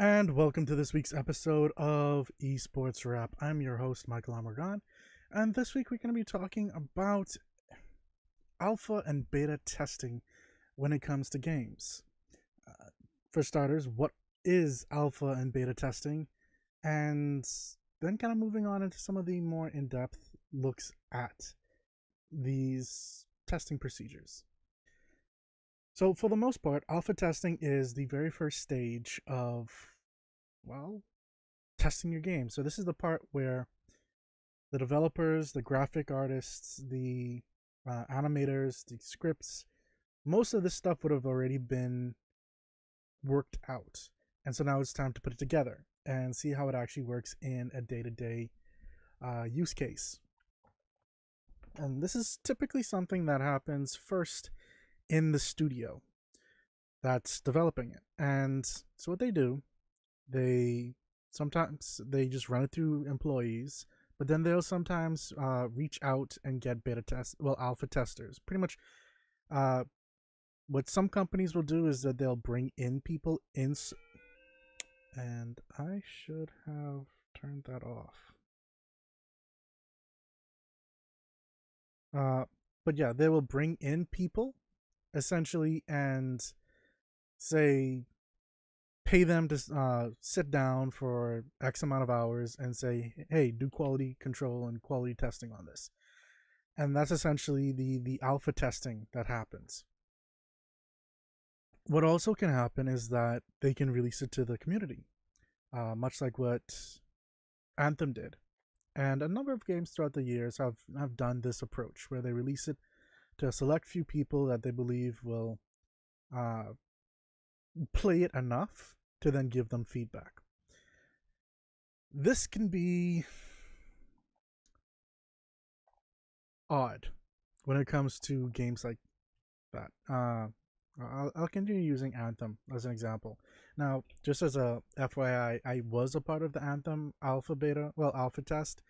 And welcome to this week's episode of Esports Wrap. I'm your host, Michael Amargan, and this week we're going to be talking about alpha and beta testing when it comes to games. For starters, what is alpha and beta testing? And then kind of moving on into some of the more in-depth looks at these testing procedures. So for the most part, alpha testing is the very first stage of, well, testing your game. So this is the part where the developers, the graphic artists, the animators, the scripts, most of this stuff would have already been worked out. And so now it's time to put it together and see how it actually works in a day-to-day use case. And this is typically something that happens first in the studio that's developing it. And so what they do, sometimes they just run it through employees, but then they'll sometimes reach out and get alpha testers. Pretty much what some companies will do is that they'll bring in people in, and I should have turned that off. But yeah, they will bring in people essentially and say, pay them to sit down for X amount of hours and say, hey, do quality control and quality testing on this. And that's essentially the alpha testing that happens. What also can happen is that they can release it to the community, much like what Anthem did. And a number of games throughout the years have done this approach, where they release it to a select few people that they believe will play it enough to then give them feedback. This can be odd when it comes to games like that. I'll continue using Anthem as an example. Now, just as a FYI, I was a part of the Anthem alpha test.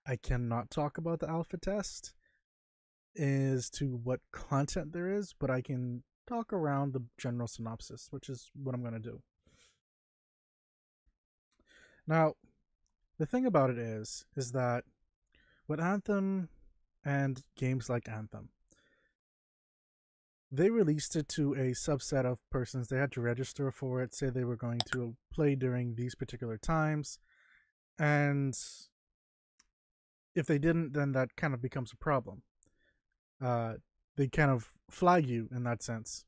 I cannot talk about the alpha test as to what content there is, but I can talk around the general synopsis, which is what I'm going to do. Now, the thing about it is that with Anthem and games like Anthem, they released it to a subset of persons. They had to register for it, say they were going to play during these particular times, and if they didn't, then that kind of becomes a problem. They kind of flag you in that sense.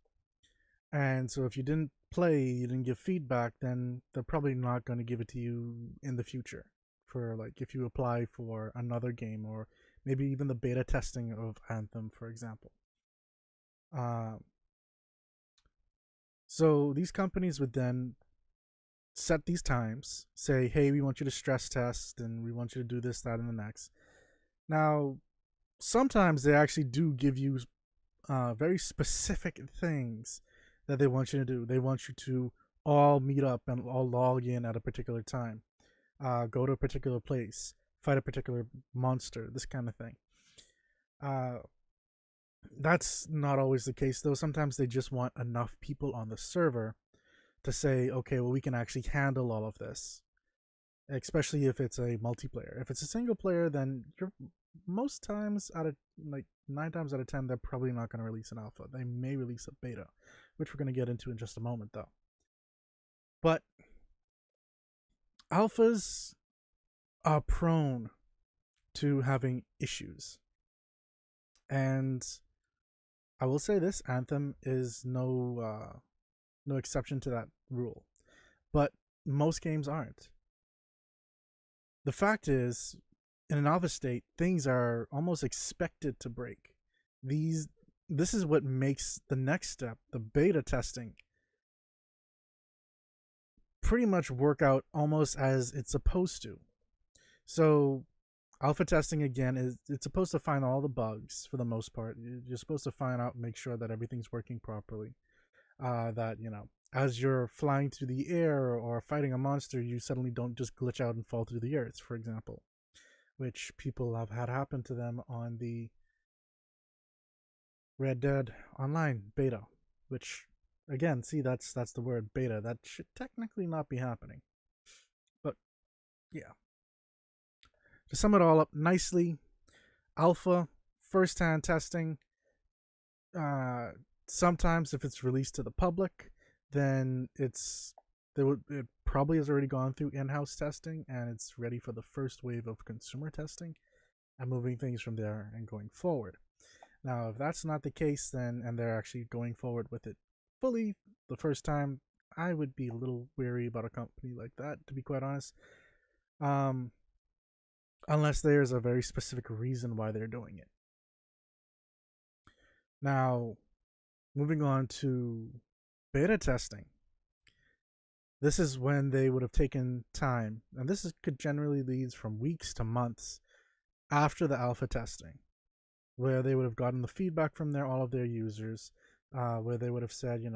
And so if you didn't play, you didn't give feedback, then they're probably not going to give it to you in the future for, like, if you apply for another game or maybe even the beta testing of Anthem, for example. So these companies would then set these times, say, hey, we want you to stress test and we want you to do this, that, and the next. Now, sometimes they actually do give you very specific things that they want you to do. They want you to all meet up and all log in at a particular time, go to a particular place, fight a particular monster, this kind of thing. That's not always the case, though. Sometimes they just want enough people on the server to say, okay, well, we can actually handle all of this, especially if it's a multiplayer. If it's a single player, then you're most times out of, like, 9 times out of 10, they're probably not going to release an alpha. They may release a beta, which we're going to get into in just a moment, though. But alphas are prone to having issues. And I will say this, Anthem is no exception to that rule. But most games aren't. The fact is, in an alpha state, things are almost expected to break. This is what makes the next step, the beta testing, pretty much work out almost as it's supposed to. So alpha testing, again, it's supposed to find all the bugs for the most part. You're supposed to find out and make sure that everything's working properly. That, as you're flying through the air or fighting a monster, you suddenly don't just glitch out and fall through the earth, for example, which people have had happen to them on the Red Dead Online beta, which Again, see, that's the word beta. That should technically not be happening. But yeah. To sum it all up nicely, alpha, first-hand testing. Uh, Sometimes if it's released to the public, then it probably has already gone through in-house testing and it's ready for the first wave of consumer testing and moving things from there and going forward. Now, if that's not the case, then and they're actually going forward with it fully the first time, I would be a little wary about a company like that, to be quite honest. Um, unless there's a very specific reason why they're doing it. Now, moving on to beta testing. This is when they would have taken time, and could generally lead from weeks to months after the alpha testing, where they would have gotten the feedback from all of their users, where they would have said,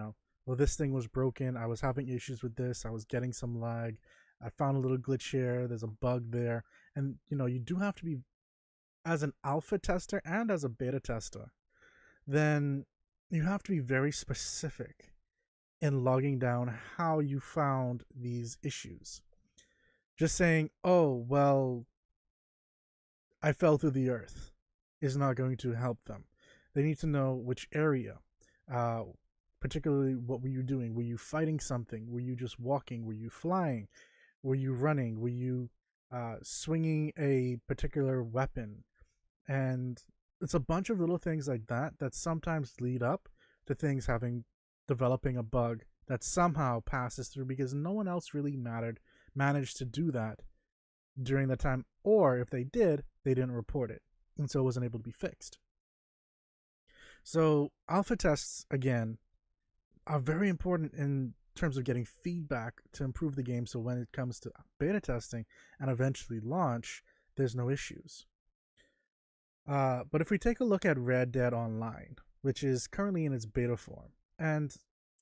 well, this thing was broken. I was having issues with this. I was getting some lag. I found a little glitch here. There's a bug there. And, you do have to be, as an alpha tester and as a beta tester, then you have to be very specific in logging down how you found these issues. Just saying, oh, well, I fell through the earth is not going to help them. They need to know which area, particularly what were you doing? Were you fighting something? Were you just walking? Were you flying? Were you running? Were you swinging a particular weapon? And it's a bunch of little things like that that sometimes lead up to things developing a bug that somehow passes through because no one else really managed to do that during the time, or if they did, they didn't report it, and so it wasn't able to be fixed. So alpha tests, again, are very important in terms of getting feedback to improve the game, so when it comes to beta testing and eventually launch, there's no issues. But if we take a look at Red Dead Online, which is currently in its beta form, and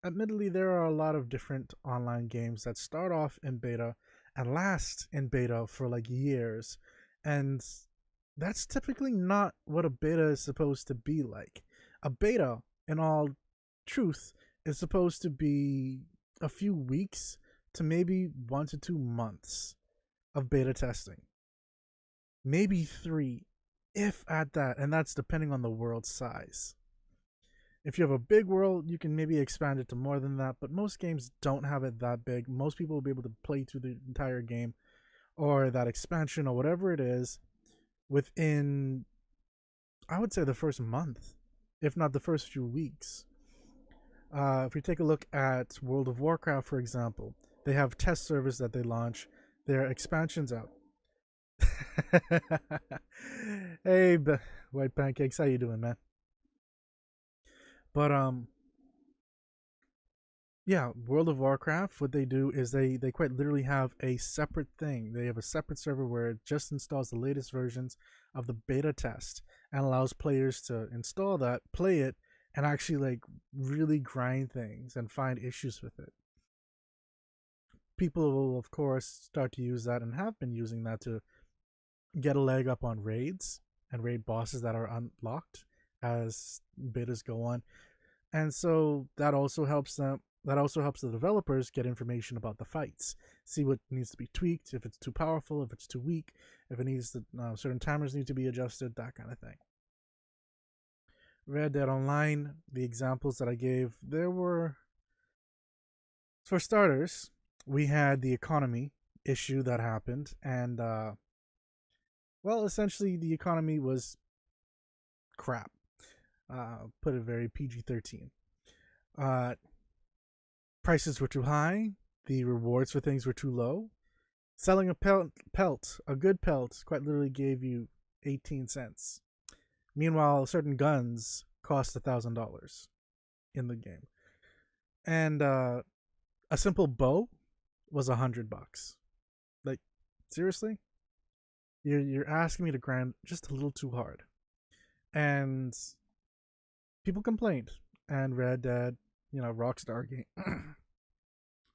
admittedly there are a lot of different online games that start off in beta and last in beta for like years, and that's typically not what a beta is supposed to be like. A beta, in all truth, is supposed to be a few weeks to maybe 1 to 2 months of beta testing, maybe 3, if at that, and that's depending on the world size. If you have a big world, you can maybe expand it to more than that, but most games don't have it that big. Most people will be able to play through the entire game or that expansion or whatever it is within, I would say, the first month, if not the first few weeks. If we take a look at World of Warcraft, for example, they have test servers that they launch, their expansions out. Hey, White Pancakes, how you doing, man? But yeah, World of Warcraft, what they do is they quite literally have a separate thing. They have a separate server where it just installs the latest versions of the beta test and allows players to install that, play it, and actually like really grind things and find issues with it. People will of course start to use that and have been using that to get a leg up on raids and raid bosses that are unlocked as betas go on. And so that also helps them. That also helps the developers get information about the fights, see what needs to be tweaked, if it's too powerful, if it's too weak, if it needs to, certain timers need to be adjusted, that kind of thing. Red Dead Online, the examples that I gave, there were, for starters, we had the economy issue that happened, and well, essentially the economy was crap. Put it very PG-13. Prices were too high. The rewards for things were too low. Selling a a good pelt, quite literally gave you 18 cents. Meanwhile, certain guns cost $1,000 in the game, and a simple bow was $100. Like, seriously, you're asking me to grind just a little too hard, and people complained. And Red Dead, Rockstar game.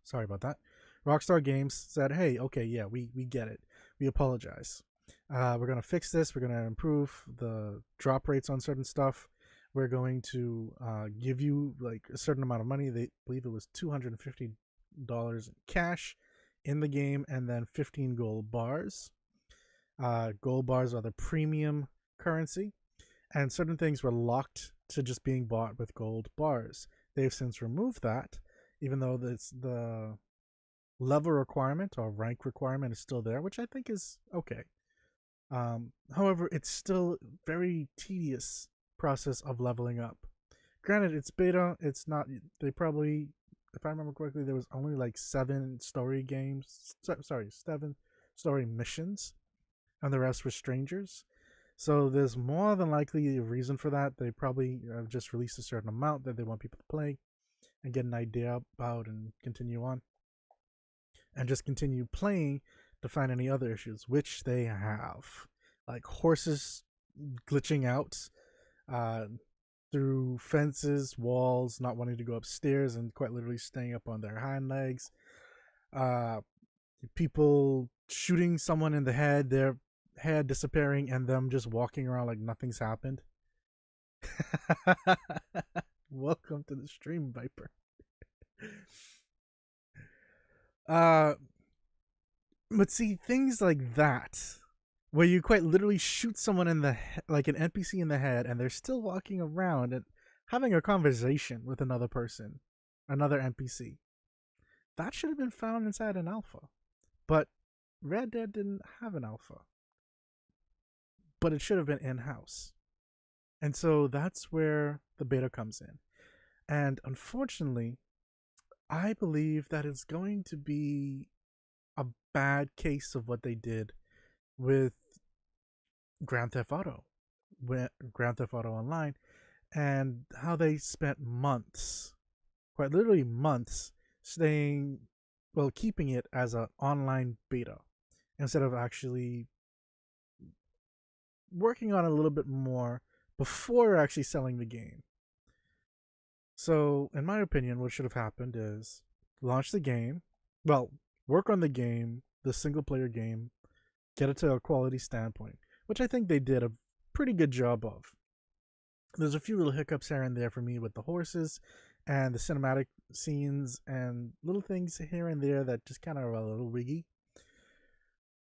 Sorry about that. Rockstar Games said, "Hey, okay, yeah, we get it. We apologize. We're gonna fix this. We're gonna improve the drop rates on certain stuff. we're going to give you like a certain amount of money. They believe it was $250 in cash in the game, and then 15 gold bars. Gold bars are the premium currency, and certain things were locked to just being bought with gold bars. They've since removed that, even though the level requirement or rank requirement is still there, which I think is okay. However, it's still very tedious process of leveling up. Granted, it's beta. It's not. They probably, if I remember correctly, there was only like 7 story games. Sorry, 7 story missions, and the rest were strangers. So there's more than likely a reason for that. They probably just released a certain amount that they want people to play and get an idea about and continue on. And just continue playing to find any other issues, which they have. Like horses glitching out through fences, walls, not wanting to go upstairs, and quite literally staying up on their hind legs. People shooting someone in the head, their head disappearing, and them just walking around like nothing's happened. Welcome to the stream, Viper. But see, things like that, where you quite literally shoot someone in the like an NPC in the head, and they're still walking around and having a conversation with another person, another NPC. That should have been found inside an alpha, but Red Dead didn't have an alpha, but it should have been in-house. And so that's where the beta comes in. And unfortunately, I believe that it's going to be a bad case of what they did with Grand Theft Auto Online, and how they spent months, quite literally months, keeping it as an online beta instead of actually working on it a little bit more before actually selling the game. So, in my opinion, what should have happened is launch the game, work on the game, the single player game, get it to a quality standpoint, which I think they did a pretty good job of. There's a few little hiccups here and there for me with the horses and the cinematic scenes and little things here and there that just kind of are a little wiggy.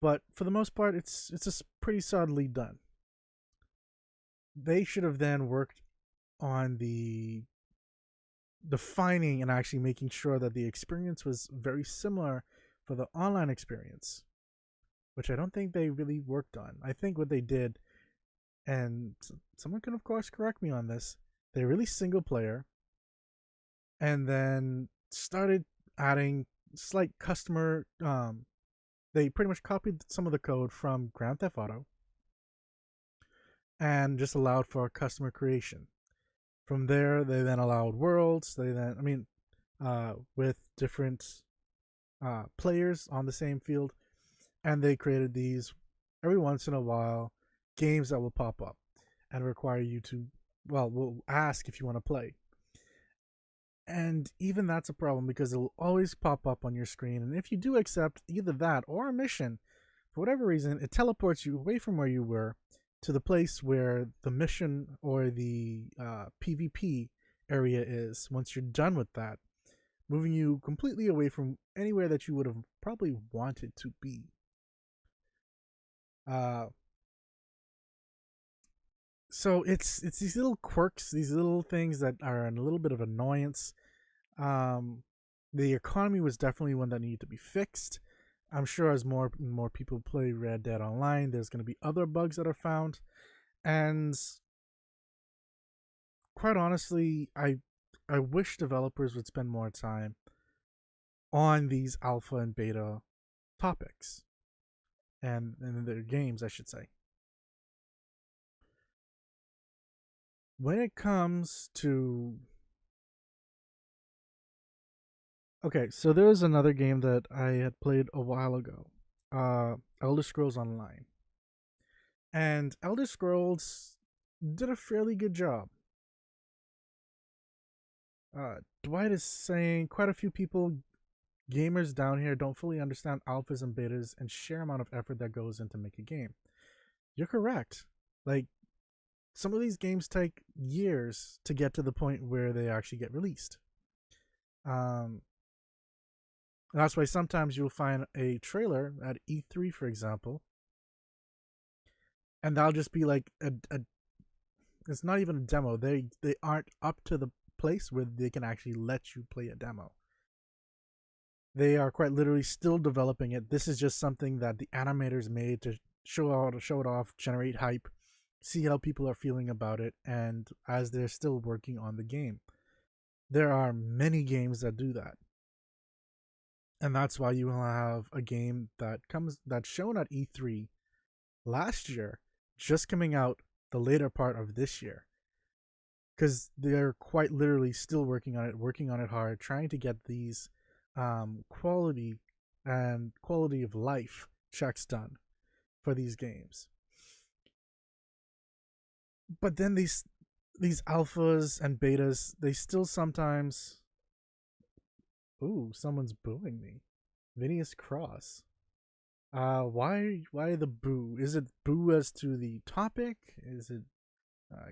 But for the most part, it's just pretty solidly done. They should have then worked on the defining and actually making sure that the experience was very similar for the online experience, which I don't think they really worked on. I think what they did, and someone can of course correct me on this, they released single player and then started adding slight customer they pretty much copied some of the code from Grand Theft Auto and just allowed for customer creation. From there, they then allowed worlds. With different players on the same field, and they created these every once in a while games that will pop up and require you to, will ask if you want to play. And even that's a problem because it will always pop up on your screen, and if you do accept either that or a mission, for whatever reason, it teleports you away from where you were to the place where the mission or the PvP area is once you're done with that, moving you completely away from anywhere that you would have probably wanted to be. So it's these little quirks, these little things that are a little bit of annoyance. The economy was definitely one that needed to be fixed. I'm sure as more and more people play Red Dead Online, there's going to be other bugs that are found. And quite honestly, I wish developers would spend more time on these alpha and beta topics and their games, I should say. When it comes to... Okay, so there was another game that I had played a while ago, Elder Scrolls Online. And Elder Scrolls did a fairly good job. Dwight is saying quite a few people, gamers down here, don't fully understand alphas and betas and sheer amount of effort that goes into make a game. You're correct. Like, some of these games take years to get to the point where they actually get released. That's why sometimes you'll find a trailer at E3, for example, and that'll just be like a it's not even a demo. They aren't up to the place where they can actually let you play a demo. They are quite literally still developing it. This is just something that the animators made to show it off, generate hype, see how people are feeling about it, and as they're still working on the game. There are many games that do that. And that's why you will have a game that's shown at E3 last year, just coming out the later part of this year. Because they're quite literally still working on it hard, trying to get these quality and quality of life checks done for these games. But then these alphas and betas, they still sometimes. Ooh, someone's booing me. Vinius Cross. Why the boo? Is it boo as to the topic? Is it?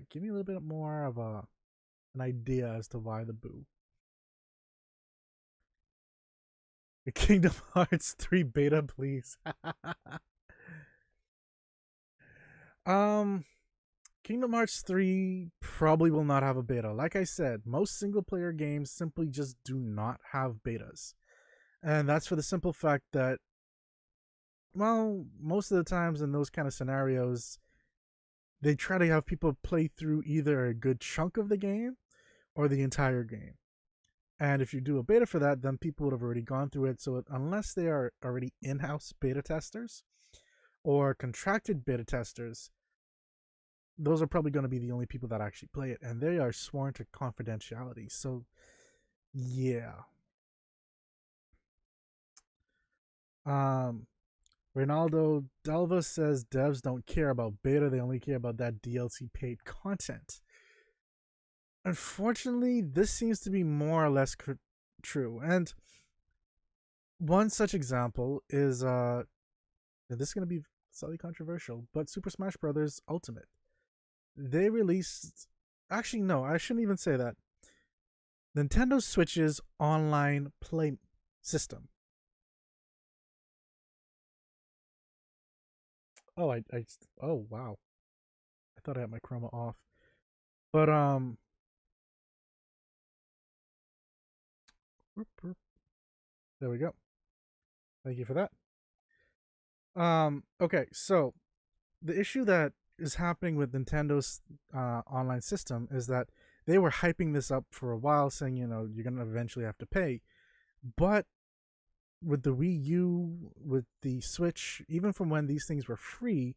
Give me a little bit more of an idea as to why the boo. The Kingdom Hearts 3 beta, please. Kingdom Hearts 3 probably will not have a beta. Like I said, most single player games simply just do not have betas. And that's for the simple fact that, well, most of the times in those kind of scenarios, they try to have people play through either a good chunk of the game or the entire game. And if you do a beta for that, then people would have already gone through it. So unless they are already in-house beta testers or contracted beta testers, those are probably going to be the only people that actually play it, and they are sworn to confidentiality. So, yeah. Reynaldo Delva says devs don't care about beta; they only care about that DLC paid content. Unfortunately, this seems to be more or less true. And one such example is, and this is going to be slightly controversial, but Super Smash Bros. Ultimate. They released. Actually, no, I shouldn't even say that. Nintendo Switch's online play system. Oh, oh wow. I thought I had my chroma off. But there we go. Thank you for that. Okay, so the issue that is happening with Nintendo's online system is that they were hyping this up for a while, saying, you know, you're gonna eventually have to pay. But with the Wii U, with the Switch, even from when these things were free,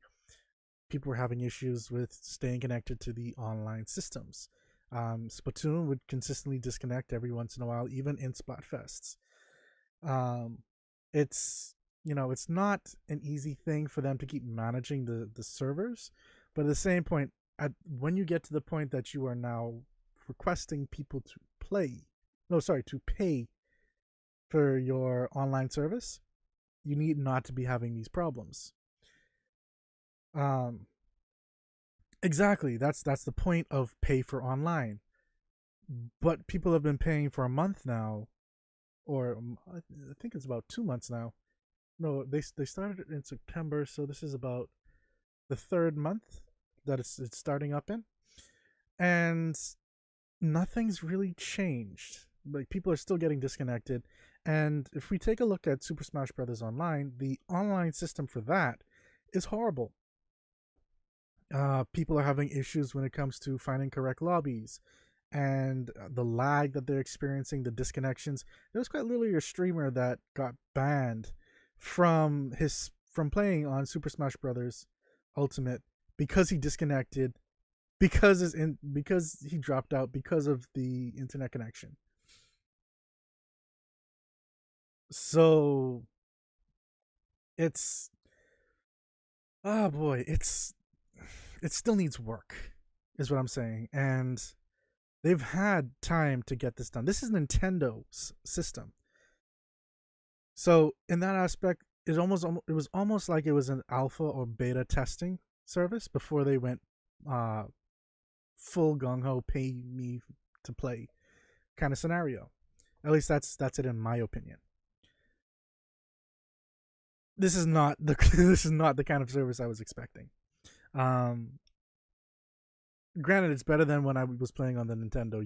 people were having issues with staying connected to the online systems. Splatoon would consistently disconnect every once in a while, even in Splatfests. It's it's not an easy thing for them to keep managing the servers, but at the same point, when you get to the point that you are now requesting people to pay for your online service, you need not to be having these problems. Exactly. That's the point of pay for online. But people have been paying for a month now, or I think it's about 2 months now. No, they started it in September, so this is about the third month that it's starting up in, and nothing's really changed. Like, people are still getting disconnected. And if we take a look at Super Smash Bros. Online, the online system for that is horrible. People are having issues when it comes to finding correct lobbies, and the lag that they're experiencing, the disconnections. There was quite literally a streamer that got banned from playing on Super Smash Bros. Ultimate because he disconnected, because he dropped out because of the internet connection. So it's boy, it still needs work, is what I'm saying. And they've had time to get this done. This is Nintendo's system. So in that aspect, it was almost like it was an alpha or beta testing service before they went full gung ho pay me to play kind of scenario. At least that's it in my opinion. This is not the this is not the kind of service I was expecting. Um, Granted, it's better than when I was playing on the Nintendo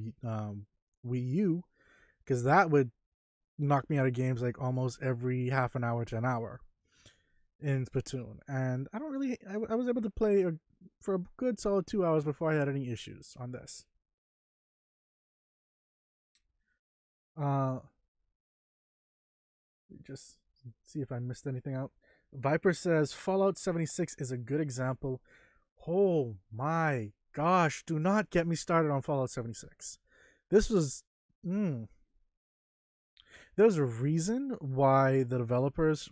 Wii U, because that would knock me out of games like almost every half an hour to an hour in Splatoon. And I don't really, I was able to play for a good solid 2 hours before I had any issues on this. Uh, just see if I missed anything out. Viper says Fallout 76 is a good example. Oh my gosh, do not get me started on Fallout 76. This was. There's a reason why the developers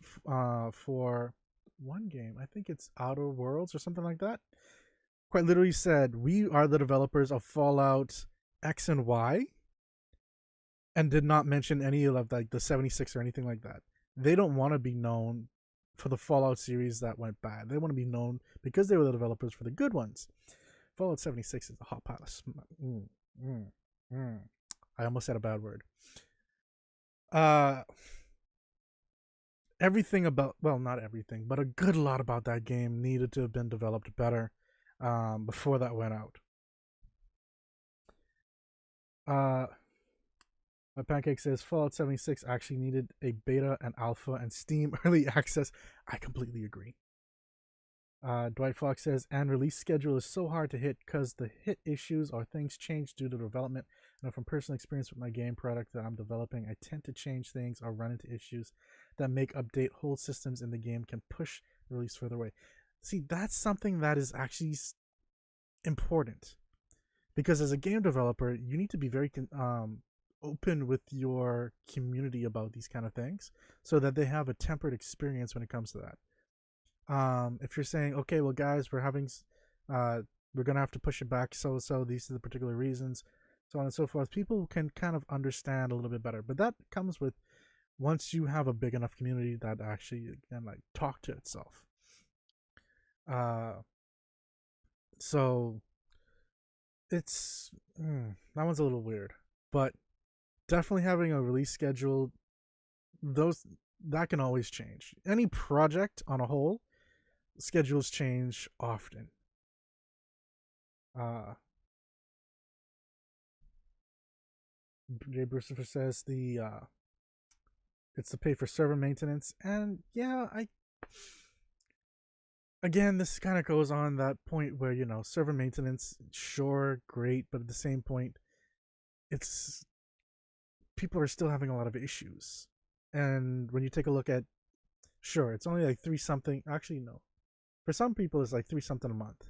for one game, I think it's Outer Worlds or something like that, quite literally said, we are the developers of Fallout X and Y, and did not mention any of like the 76 or anything like that. They don't want to be known for the Fallout series that went bad. They want to be known because they were the developers for the good ones. Fallout 76 is a hot pile of I almost said a bad word. Everything about, well, not everything, but a good lot about that game needed to have been developed better before that went out. My pancake says Fallout 76 actually needed a beta and alpha and Steam early access. I completely agree. Dwight Fox says, and release schedule is so hard to hit because the hit issues or things change due to development. And from personal experience with my game product that I'm developing, I tend to change things or run into issues that make update whole systems in the game can push release further away. See, that's something that is actually important, because as a game developer, you need to be very open with your community about these kind of things so that they have a tempered experience when it comes to that. If you're saying, okay, well, guys, we're gonna have to push it back, so these are the particular reasons, so on and so forth, people can kind of understand a little bit better. But that comes with once you have a big enough community that actually can like talk to itself. So it's that one's a little weird, but definitely having a release schedule, that can always change. Any project on a whole, schedules change often. Jay Brucifer says it's to pay for server maintenance, and yeah, again, this kind of goes on that point where, server maintenance, sure, great, but at the same point, it's people are still having a lot of issues. And when you take a look at, sure, it's only like 3 something, actually no, for some people it's like 3 something a month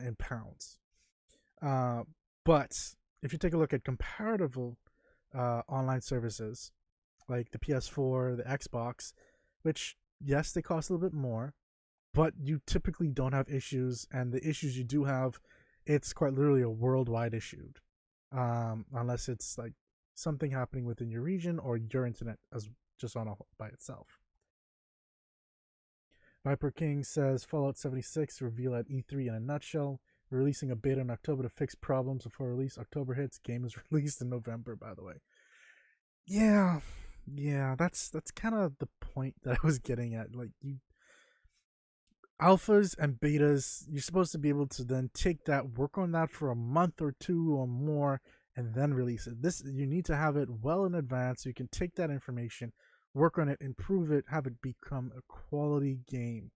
in pounds. But if you take a look at comparable online services like the PS4, the Xbox, which, yes, they cost a little bit more, but you typically don't have issues, and the issues you do have, it's quite literally a worldwide issue, unless it's like something happening within your region or your internet as just by itself. Viper King says Fallout 76 reveal at E3 in a nutshell. Releasing a beta in October to fix problems before release. October hits. Game is released in November, by the way. Yeah, that's kind of the point that I was getting at. Like, alphas and betas, you're supposed to be able to then take that, work on that for a month or 2 or more, and then release it. You need to have it well in advance so you can take that information, work on it, improve it, have it become a quality game.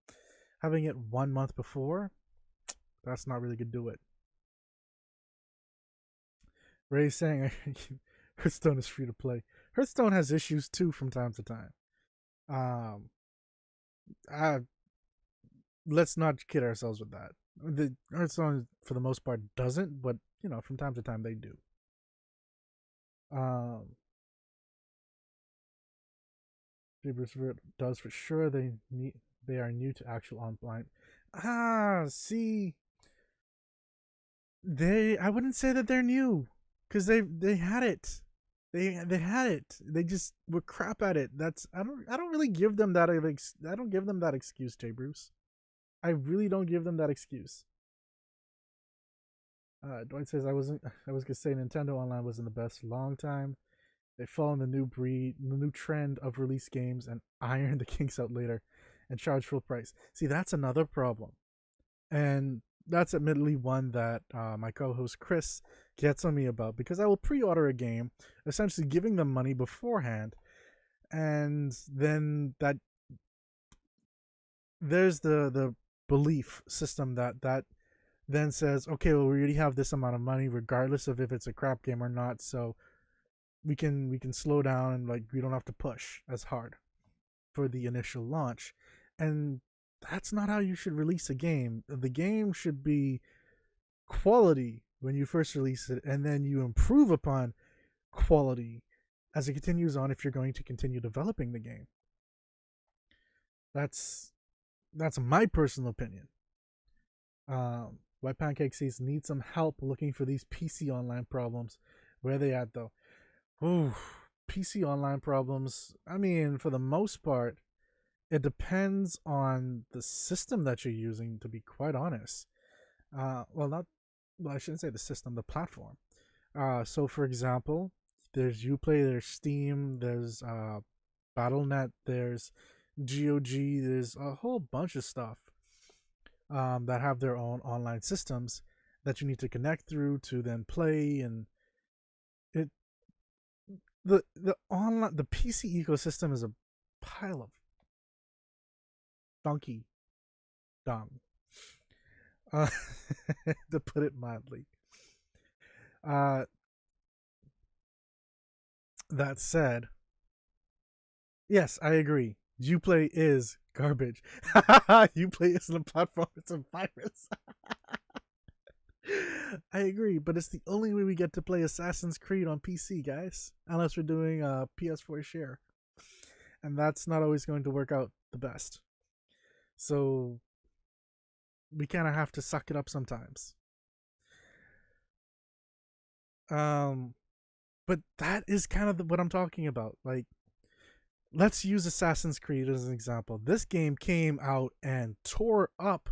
Having it 1 month before, that's not really gonna do it. Ray's saying Hearthstone is free to play. Hearthstone has issues too from time to time. Let's not kid ourselves with that. The Hearthstone, for the most part, doesn't, but from time to time they do. Does for sure. They are new to actual online. See, I wouldn't say that they're new, because they had it. They had it. They just were crap at it. I don't really give them that. I don't give them that excuse, Jay Bruce. I really don't give them that excuse. Dwight says I was gonna say Nintendo Online wasn't the best for a long time. They fall in the new trend of release games and iron the kinks out later, and charge full price. See, that's another problem, and that's admittedly one that my co-host Chris gets on me about because I will pre-order a game, essentially giving them money beforehand, and then that there's the belief system that then says, okay, well, we already have this amount of money, regardless of if it's a crap game or not, so we can slow down and like we don't have to push as hard for the initial launch. And that's not how you should release a game. The game should be quality when you first release it, and then you improve upon quality as it continues on if you're going to continue developing the game. That's that's my personal opinion. White Pancake says need some help looking for these PC online problems. Where are they at though? Ooh, PC online problems. I mean, for the most part, it depends on the system that you're using. To be quite honest, well, not well. I shouldn't say the system, the platform. So for example, there's Uplay, there's Steam, there's BattleNet, there's GOG, there's a whole bunch of stuff that have their own online systems that you need to connect through to then play. And it the PC ecosystem is a pile of donkey dung, uh, to put it mildly. Uh, that said, yes, I agree. Uplay is garbage. Uplay isn't a platform; it's a virus. I agree, but it's the only way we get to play Assassin's Creed on PC, guys. Unless we're doing a PS4 share, and that's not always going to work out the best. So we kind of have to suck it up sometimes. Um, but that is kind of what I'm talking about. Like, let's use Assassin's Creed as an example. This game came out and tore up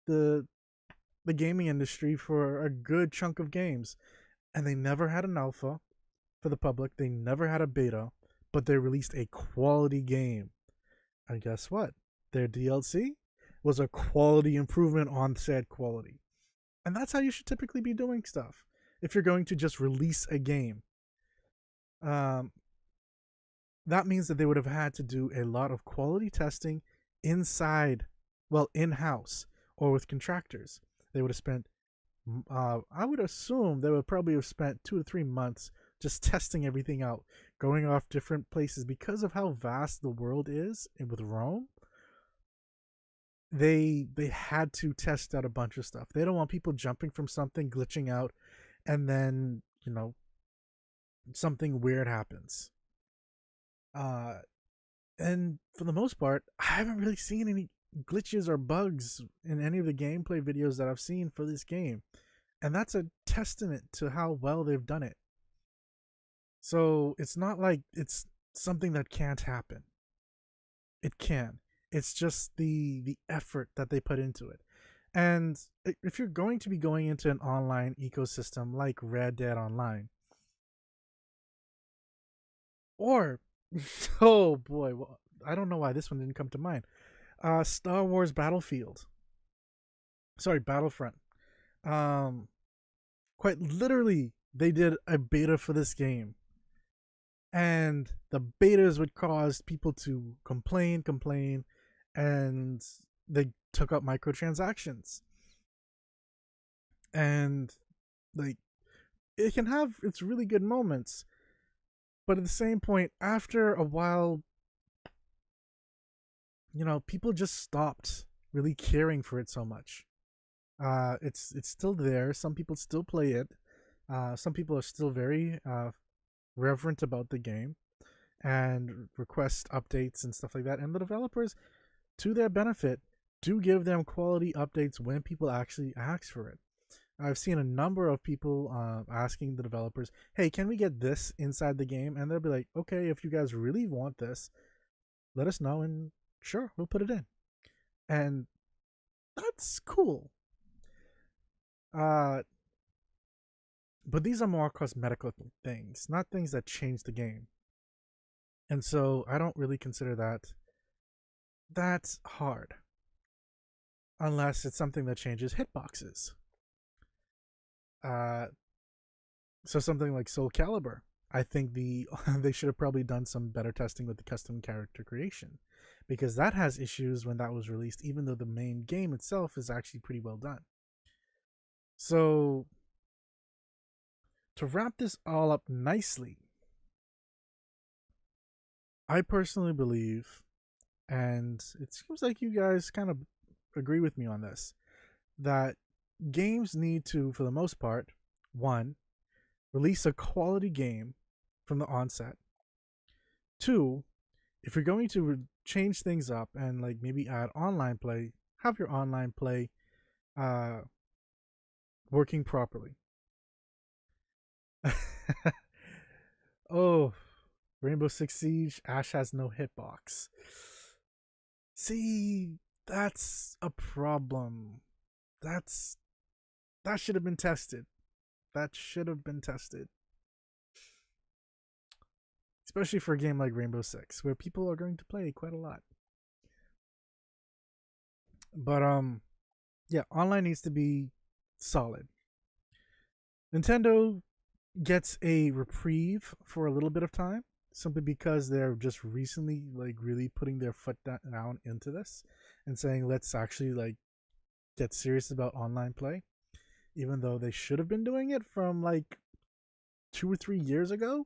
the the gaming industry for a good chunk of games, and they never had an alpha for the public. They never had a beta, but they released a quality game. And guess what? Their DLC was a quality improvement on said quality. And that's how you should typically be doing stuff if you're going to just release a game. Um, that means that they would have had to do a lot of quality testing inside, well, in house or with contractors. They would have spent, I would assume they would probably have spent 2 to 3 months just testing everything out, going off different places because of how vast the world is. And with Rome, they had to test out a bunch of stuff. They don't want people jumping from something, glitching out, and then something weird happens. Uh, and for the most part, I haven't really seen any glitches or bugs in any of the gameplay videos that I've seen for this game, and that's a testament to how well they've done it. So it's not like it's something that can't happen. It can. It's just the effort that they put into it. And if you're going to be going into an online ecosystem like Red Dead Online, or oh boy, well, I don't know why this one didn't come to mind. Star Wars Battlefield. Sorry, Battlefront. Um, quite literally, they did a beta for this game, and the betas would cause people to complain, and they took up microtransactions, and like it can have its really good moments, but at the same point, after a while, people just stopped really caring for it so much. It's still there. Some people still play it. Some people are still very reverent about the game and request updates and stuff like that. And the developers, to their benefit, do give them quality updates when people actually ask for it. I've seen a number of people asking the developers, hey, can we get this inside the game? And they'll be like, okay, if you guys really want this, let us know, and sure, we'll put it in. And that's cool. Uh, But these are more cosmetical things, not things that change the game. And so I don't really consider that hard unless it's something that changes hitboxes. Uh, so something like Soul Calibur, I think they should have probably done some better testing with the custom character creation, because that has issues when that was released, even though the main game itself is actually pretty well done. So to wrap this all up nicely, I personally believe, and it seems like you guys kind of agree with me on this, that games need to, for the most part, one, release a quality game from the onset. Two, if you're going to change things up and like maybe add online play, have your online play uh, working properly. Oh, Rainbow Six Siege, Ash has no hitbox. See, that's a problem. That's that should have been tested. That should have been tested. Especially for a game like Rainbow Six, where people are going to play quite a lot. But yeah, online needs to be solid. Nintendo gets a reprieve for a little bit of time, simply because they're just recently like really putting their foot down into this and saying let's actually like get serious about online play, even though they should have been doing it from like 2 or 3 years ago.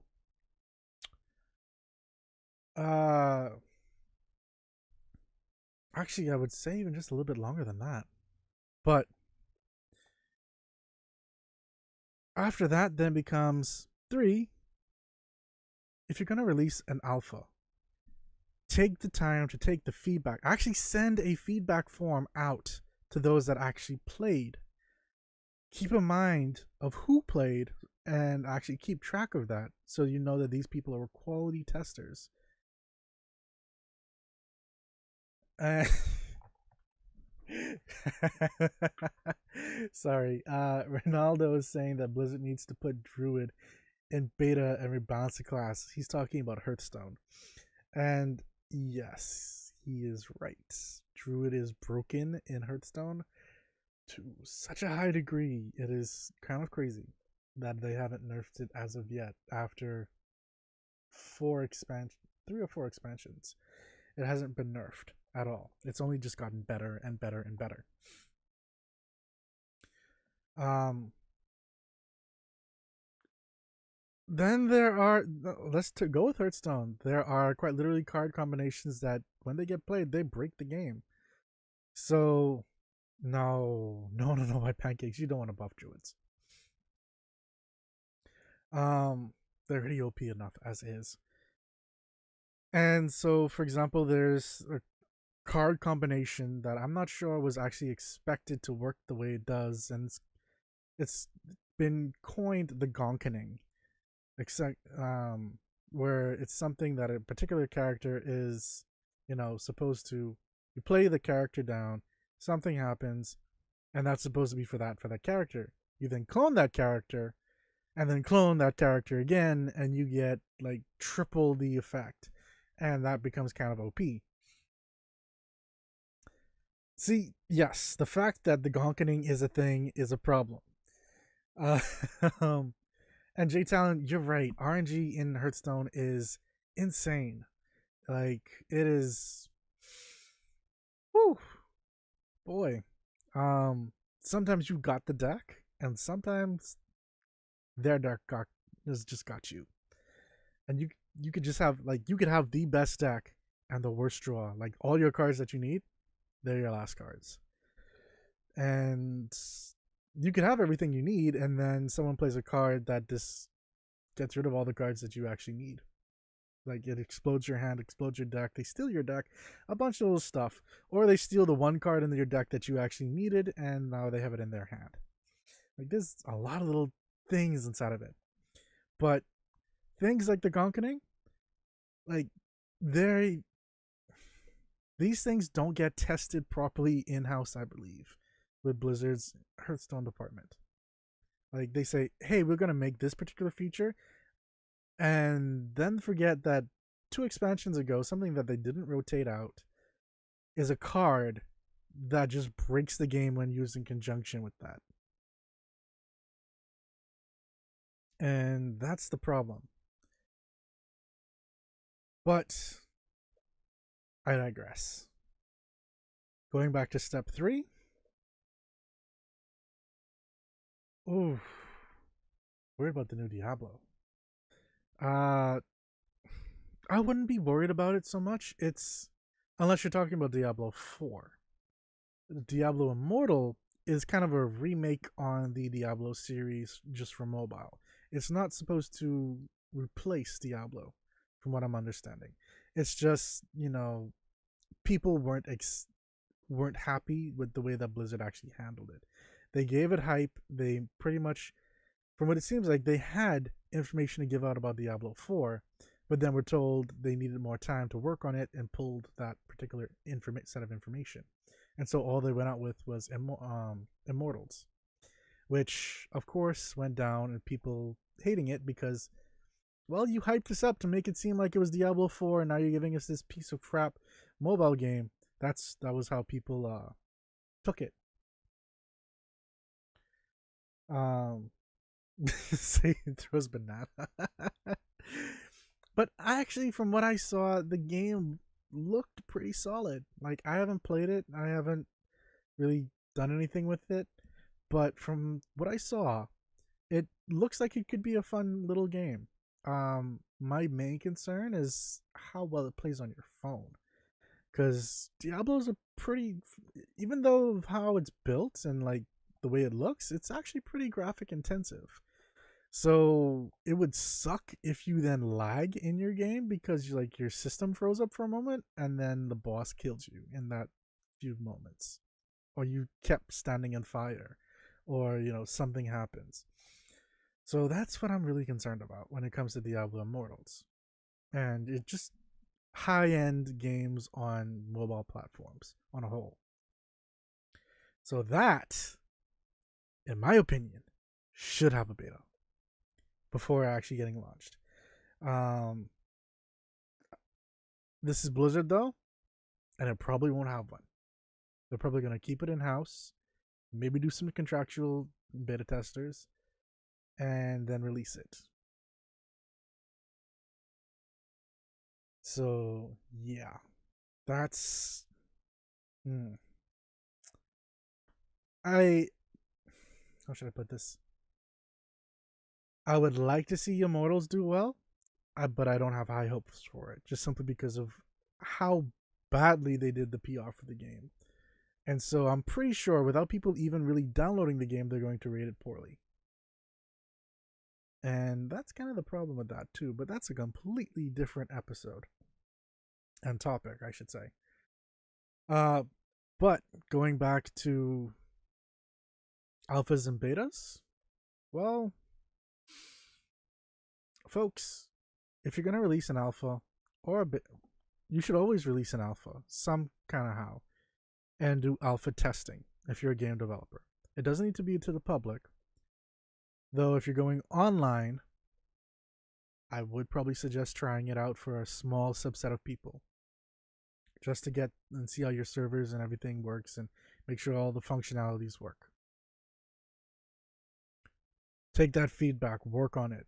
Uh, Actually, I would say even just a little bit longer than that. But after that, then becomes three. If you're gonna release an alpha, take the time to take the feedback. Actually, send a feedback form out to those that actually played. Keep in mind of who played and actually keep track of that, so you know that these people are quality testers. Uh, Sorry, Ronaldo is saying that Blizzard needs to put Druid in beta and rebalance the class. He's talking about Hearthstone. And yes, he is right. Druid is broken in Hearthstone to such a high degree. It is kind of crazy that they haven't nerfed it as of yet after 3 or 4 expansions. It hasn't been nerfed at all. It's only just gotten better and better and better. Um, then there are, let's go with Hearthstone. There are quite literally card combinations that, when they get played, they break the game. So, no, my pancakes. You don't want to buff druids. They're already OP enough as is. And so, for example, there's a card combination that I'm not sure was actually expected to work the way it does, and it's been coined the gonkening, except where it's something that a particular character is, supposed to. You play the character down, something happens, and that's supposed to be for that character. You then clone that character, and then clone that character again, and you get like triple the effect, and that becomes kind of OP. See, yes, the fact that the gonkening is a thing is a problem. Uh, and J Talon, you're right. RNG in Hearthstone is insane. Like it is. Whew, boy. Sometimes you got the deck, and sometimes their deck has just got you. And you could just have you could have the best deck and the worst draw. Like all your cards that you need, they're your last cards. And you could have everything you need, and then someone plays a card that just gets rid of all the cards that you actually need. Like it explodes your hand, explodes your deck, they steal your deck, a bunch of little stuff. Or they steal the one card in your deck that you actually needed, and now they have it in their hand. Like there's a lot of little things inside of it. But things like the gonkening, like these things don't get tested properly in-house, I believe, with Blizzard's Hearthstone department. Like they say, hey, we're gonna make this particular feature, and then forget that 2 expansions ago, something that they didn't rotate out is a card that just breaks the game when used in conjunction with that. And that's the problem. But I digress. Going back to step 3. Ooh, worried about the new Diablo. Uh, I wouldn't be worried about it so much. It's unless you're talking about Diablo 4. Diablo Immortal is kind of a remake on the Diablo series just for mobile. It's not supposed to replace Diablo, from what I'm understanding. It's just, people weren't happy with the way that Blizzard actually handled it. They gave it hype. They pretty much, from what it seems like, they had information to give out about Diablo 4, but then were told they needed more time to work on it and pulled that particular set of information. And so all they went out with was Immortals, which of course went down and people hating it because, well, you hyped this up to make it seem like it was Diablo 4, and now you're giving us this piece of crap mobile game. That was how people took it. Say throws banana. But actually, from what I saw, the game looked pretty solid. Like, I haven't played it. I haven't really done anything with it. But from what I saw, it looks like it could be a fun little game. My main concern is how well it plays on your phone. Because Diablo's a pretty, even though of how it's built and like the way it looks, it's actually pretty graphic intensive. So it would suck if you then lag in your game because like your system froze up for a moment and then the boss kills you in that few moments, or you kept standing in fire, or something happens. So that's what I'm really concerned about when it comes to Diablo Immortals, and it just high-end games on mobile platforms on a whole. So that, in my opinion, should have a beta before actually getting launched. This is Blizzard though, and it probably won't have one. They're probably going to keep it in-house, maybe do some contractual beta testers, and then release it. So yeah, that's how should I put this? I would like to see Immortals do well, but I don't have high hopes for it, just simply because of how badly they did the PR for the game. And so I'm pretty sure without people even really downloading the game, they're going to rate it poorly. And that's kind of the problem with that too, but that's a completely different episode and topic, I should say. But going back to alphas and betas, well, folks, if you're going to release an alpha or a beta, you should always release an alpha, some kind of how, and do alpha testing if you're a game developer. It doesn't need to be to the public, though. If you're going online, I would probably suggest trying it out for a small subset of people, just to get and see how your servers and everything works and make sure all the functionalities work. Take that feedback, work on it.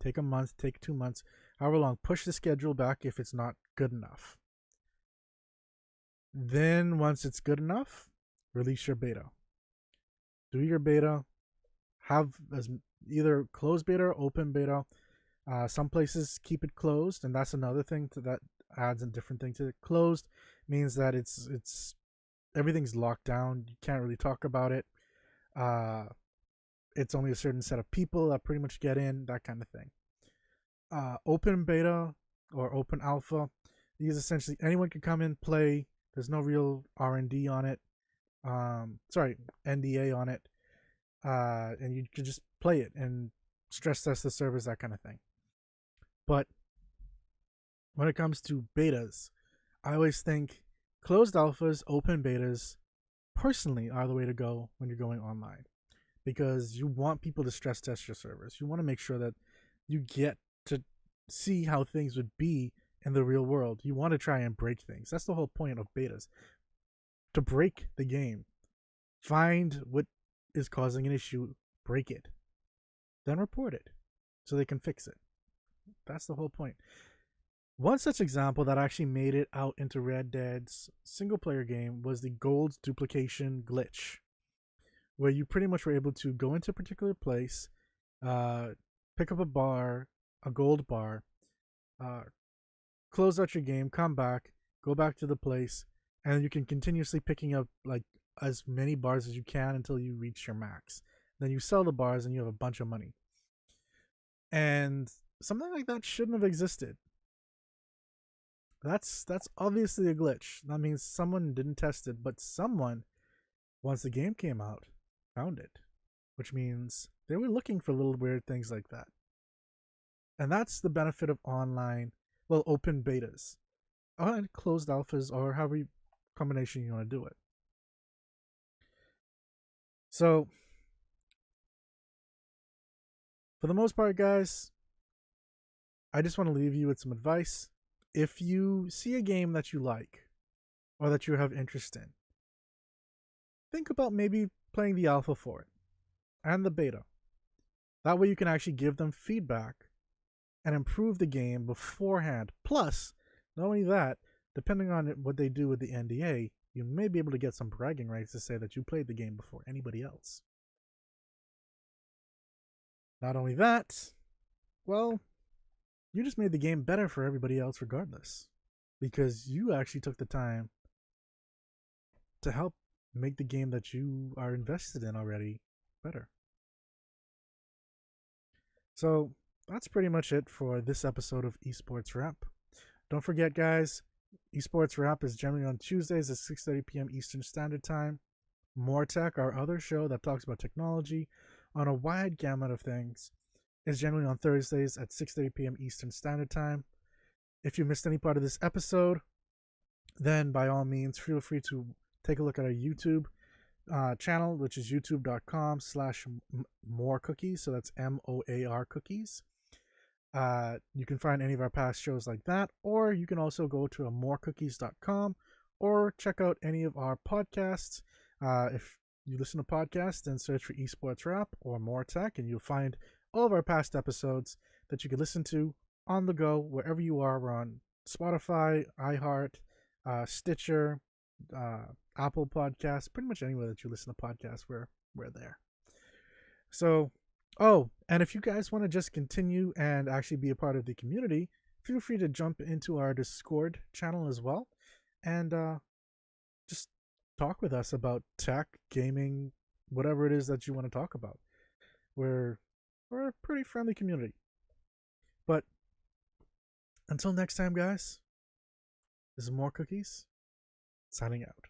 Take a month, take 2 months, however long. Push the schedule back if it's not good enough. Then once it's good enough, release your beta. Do your beta. Have as either closed beta or open beta. Some places keep it closed, and that's another thing that adds a different thing to it. Closed means that it's everything's locked down. You can't really talk about it. It's only a certain set of people that pretty much get in, that kind of thing. Open beta or open alpha, these essentially anyone can come in, play. There's no real R&D on it. NDA on it. And you can just play it and stress test the servers, that kind of thing. But when it comes to betas, I always think closed alphas, open betas, personally, are the way to go when you're going online. because you want people to stress test your servers. You want to make sure that you get to see how things would be in the real world. You want to try and break things. That's the whole point of betas, to break the game. Find what is causing an issue, break it, then report it so they can fix it. That's the whole point. One such example that actually made it out into Red Dead's single player game was the gold duplication glitch, where you pretty much were able to go into a particular place, pick up a gold bar, close out your game, come back, go back to the place, and you can continuously picking up like as many bars as you can until you reach your max. Then you sell the bars and you have a bunch of money. And something like that shouldn't have existed. That's obviously a glitch. That means someone didn't test it, but someone, once the game came out, found it, which means they were looking for little weird things like that. And that's the benefit of online, well, open betas, and closed alphas, or however combination you want to do it. So, for the most part, guys, I just want to leave you with some advice. If you see a game that you like or that you have interest in, think about maybe playing the alpha for it and the beta. That way you can actually give them feedback and improve the game beforehand. Plus, not only that, depending on what they do with the NDA, you may be able to get some bragging rights to say that you played the game before anybody else. Not only that, well, you just made the game better for everybody else regardless, because you actually took the time to help make the game that you are invested in already better. So that's pretty much it for this episode of Esports Wrap. Don't forget, guys, Esports Wrap is generally on Tuesdays at 6:30 p.m. Eastern Standard Time. MOAR Tech, our other show that talks about technology on a wide gamut of things, is generally on Thursdays at 6:30 p.m. Eastern Standard Time. If you missed any part of this episode, then by all means, feel free to take a look at our YouTube channel, which is youtube.com/MOAR Cookies. So that's MOAR Cookies. You can find any of our past shows like that, or you can also go to moarcookies.com or check out any of our podcasts. If you listen to podcasts, then search for Esports Wrap or MOAR Tech, and you'll find all of our past episodes that you can listen to on the go wherever you are. We're on Spotify, iHeart, Stitcher, Apple Podcasts, pretty much anywhere that you listen to podcasts, we're there. So, and if you guys want to just continue and actually be a part of the community, feel free to jump into our Discord channel as well, and just talk with us about tech, gaming, whatever it is that you want to talk about. We're a pretty friendly community. But until next time, guys, this is MOAR Cookies, signing out.